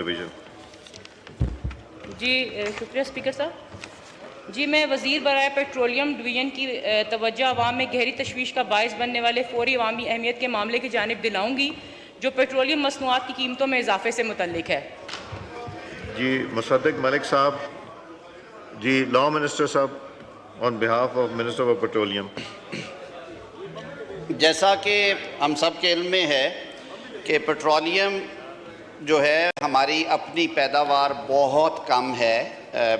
جی شکریہ اسپیکر صاحب. جی میں وزیر برائے پیٹرولیم ڈویژن کی توجہ عوام میں گہری تشویش کا باعث بننے والے فوری عوامی اہمیت کے معاملے کی جانب دلاؤں گی جو پیٹرولیم مصنوعات کی قیمتوں میں اضافے سے متعلق ہے. جی مصدق ملک صاحب. جی لا منسٹر صاحب on behalf of minister of petroleum. جیسا کہ ہم سب کے علم میں ہے کہ پیٹرولیم جو ہے ہماری اپنی پیداوار بہت کم ہے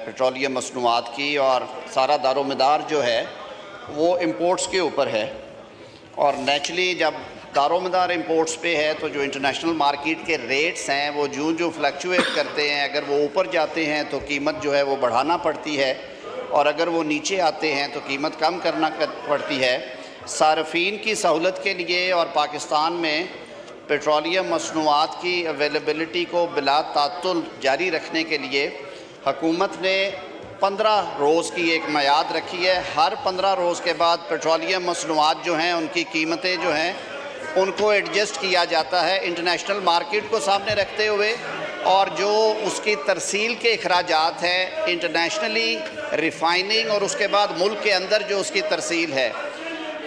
پیٹرولیم مصنوعات کی، اور سارا دار و مدار جو ہے وہ امپورٹس کے اوپر ہے. اور نیچرلی جب دار و مدار امپورٹس پہ ہے تو جو انٹرنیشنل مارکیٹ کے ریٹس ہیں وہ جو فلکچویٹ کرتے ہیں، اگر وہ اوپر جاتے ہیں تو قیمت جو ہے وہ بڑھانا پڑتی ہے، اور اگر وہ نیچے آتے ہیں تو قیمت کم کرنا پڑتی ہے. صارفین کی سہولت کے لیے اور پاکستان میں پیٹرولیم مصنوعات کی اویلیبلٹی کو بلا تعطل جاری رکھنے کے لیے حکومت نے 15 روز کی ایک میعاد رکھی ہے. ہر 15 روز کے بعد پیٹرولیم مصنوعات جو ہیں ان کی قیمتیں جو ہیں ان کو ایڈجسٹ کیا جاتا ہے انٹرنیشنل مارکیٹ کو سامنے رکھتے ہوئے، اور جو اس کی ترسیل کے اخراجات ہیں انٹرنیشنلی ریفائننگ اور اس کے بعد ملک کے اندر جو اس کی ترسیل ہے.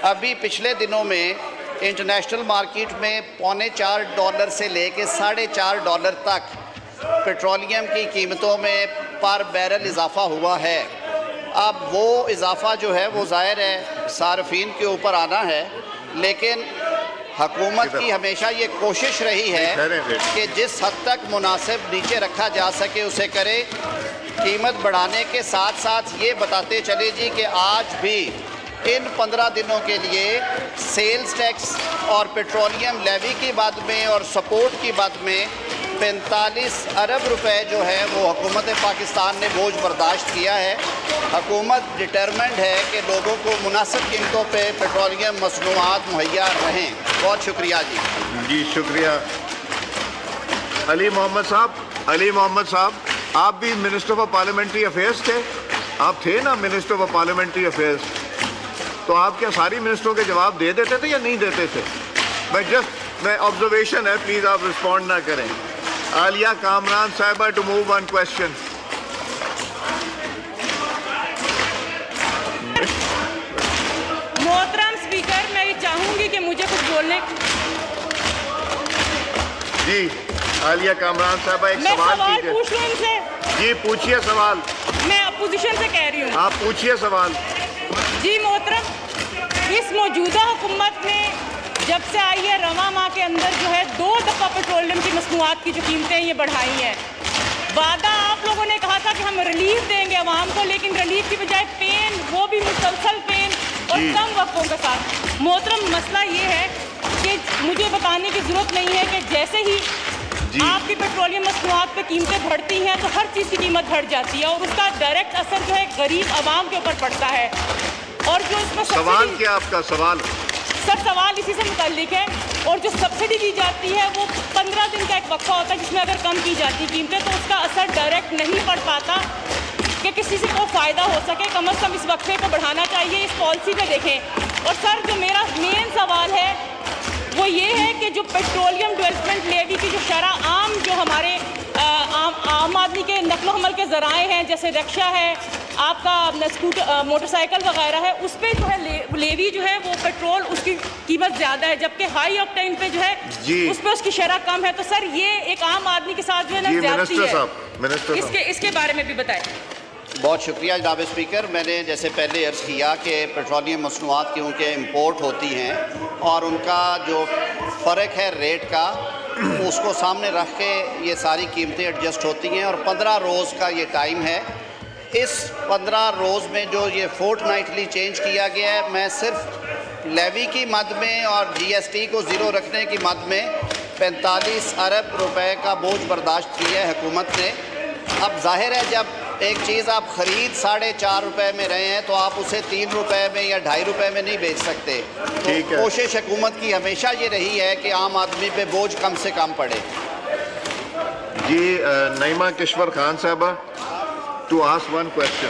ابھی پچھلے دنوں میں انٹرنیشنل مارکیٹ میں $4.25 سے لے کے $4.5 تک پیٹرولیم کی قیمتوں میں پر بیرل اضافہ ہوا ہے. اب وہ اضافہ جو ہے وہ ظاہر ہے صارفین کے اوپر آنا ہے، لیکن حکومت کی ہمیشہ یہ کوشش رہی ہے کہ جس حد تک مناسب نیچے رکھا جا سکے اسے کرے. قیمت بڑھانے کے ساتھ ساتھ یہ بتاتے چلے جی کہ آج بھی ان 15 دنوں کے لیے سیلز ٹیکس اور پیٹرولیم لیوی کی بات میں اور سپورٹ کی بات میں 45 ارب روپے جو ہے وہ حکومت پاکستان نے بوجھ برداشت کیا ہے. حکومت ڈٹرمنڈ ہے کہ لوگوں کو مناسب قیمتوں پہ پیٹرولیم مصنوعات مہیا رہیں. بہت شکریہ جی. جی شکریہ. علی محمد صاحب آپ بھی منسٹر آف پارلیمنٹری افیئرس تھے. آپ تھے نا منسٹر آف پارلیمنٹری افیئرس، تو آپ کیا ساری منسٹروں کے جواب دے دیتے تھے یا نہیں دیتے تھے؟ میں آبزرویشن ہے، پلیز آپ رسپونڈ نہ کریں. عالیہ کامران صاحبہ ٹو موو ون کوشچن. محترم اسپیکر میں یہ چاہوں گی کہ مجھے کچھ بولنے. جی عالیہ کامران صاحبہ ایک سوال کیجیے. پوچھ لوں ان سے. جی پوچھیے سوال. میں اپوزیشن سے کہہ رہی ہوں. آپ پوچھیے سوال. جی محترم، اس موجودہ حکومت نے جب سے آئی ہے رواں ماہ کے اندر جو ہے 2 دفعہ پیٹرولیم کی مصنوعات کی جو قیمتیں یہ بڑھائی ہیں. وعدہ آپ لوگوں نے کہا تھا کہ ہم ریلیف دیں گے عوام کو، لیکن ریلیف کی بجائے پین، وہ بھی مسلسل پین اور کم وقفوں کے ساتھ. محترم مسئلہ یہ ہے کہ مجھے بتانے کی ضرورت نہیں ہے کہ جیسے ہی آپ کی پیٹرولیم مصنوعات پہ قیمتیں بڑھتی ہیں تو ہر چیز کی قیمت بڑھ جاتی ہے، اور اس کا ڈائریکٹ اثر جو ہے غریب عوام کے اوپر پڑتا ہے. اور جو اس میں سوال کیا آپ کا سوال؟ سر سوال اسی سے متعلق ہے. اور جو سبسڈی دی جاتی ہے وہ 15 دن کا ایک وقفہ ہوتا ہے جس میں اگر کم کی جاتی قیمتیں تو اس کا اثر ڈائریکٹ نہیں پڑ پاتا کہ کسی سے کو فائدہ ہو سکے. کم از کم اس وقفے کو بڑھانا چاہیے. اس پالیسی پہ دیکھیں. اور سر جو میرا مین سوال ہے وہ یہ ہے کہ جو پیٹرولیم ڈیولپمنٹ لیوی کی جو شرح عام جو ہمارے عام آدمی کے نقل و حمل کے ذرائع ہیں جیسے رکشہ ہے، آپ کا موٹر سائیکل وغیرہ ہے، اس پہ جو ہے لیوی جو ہے وہ پیٹرول اس کی قیمت زیادہ ہے، جبکہ ہائی آکٹین پہ جو ہے اس پہ اس کی شرح کم ہے. تو سر یہ ایک عام آدمی کے ساتھ جو ہے نا زیادتی ہے. اس کے بارے میں بھی بتائیں. بہت شکریہ جناب اسپیکر. میں نے جیسے پہلے عرض کیا کہ پیٹرولیم مصنوعات کیونکہ امپورٹ ہوتی ہیں اور ان کا جو فرق ہے ریٹ کا اس کو سامنے رکھ کے یہ ساری قیمتیں ایڈجسٹ ہوتی ہیں، اور 15 روز کا یہ ٹائم ہے. اس 15 روز میں جو یہ فورٹ نائٹلی چینج کیا گیا ہے، میں صرف لیوی کی مد میں اور جی ایس ٹی کو زیرو رکھنے کی مد میں 45 ارب روپے کا بوجھ برداشت کیا ہے حکومت نے. اب ظاہر ہے جب ایک چیز آپ خرید 4.5 روپے میں رہے ہیں تو آپ اسے 3 روپے میں یا 2.5 روپے میں نہیں بیچ سکتے. تو کوشش حکومت کی ہمیشہ یہ رہی ہے کہ عام آدمی پہ بوجھ کم سے کم پڑے. جی نعیمہ کشور خان صاحبہ to ask one question.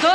2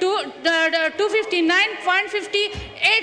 259.58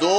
2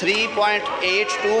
3.82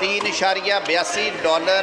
$3.82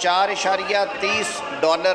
$4.30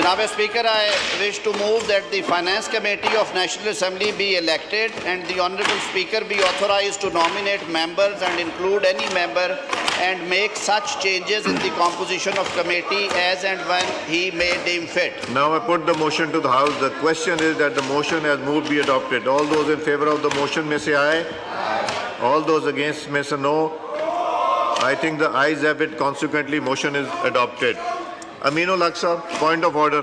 Janaab Speaker, I wish to move that the Finance Committee of National Assembly be elected and the Honourable Speaker be authorised to nominate members and include any member and make such changes in the composition of committee as and when he may deem fit. Now I put the motion to the House. The question is that the motion as moved be adopted. All those in favour of the motion may say aye. All those against may say no. I think the ayes have it. Consequently, motion is adopted. Aminul Haq sahab, point of order.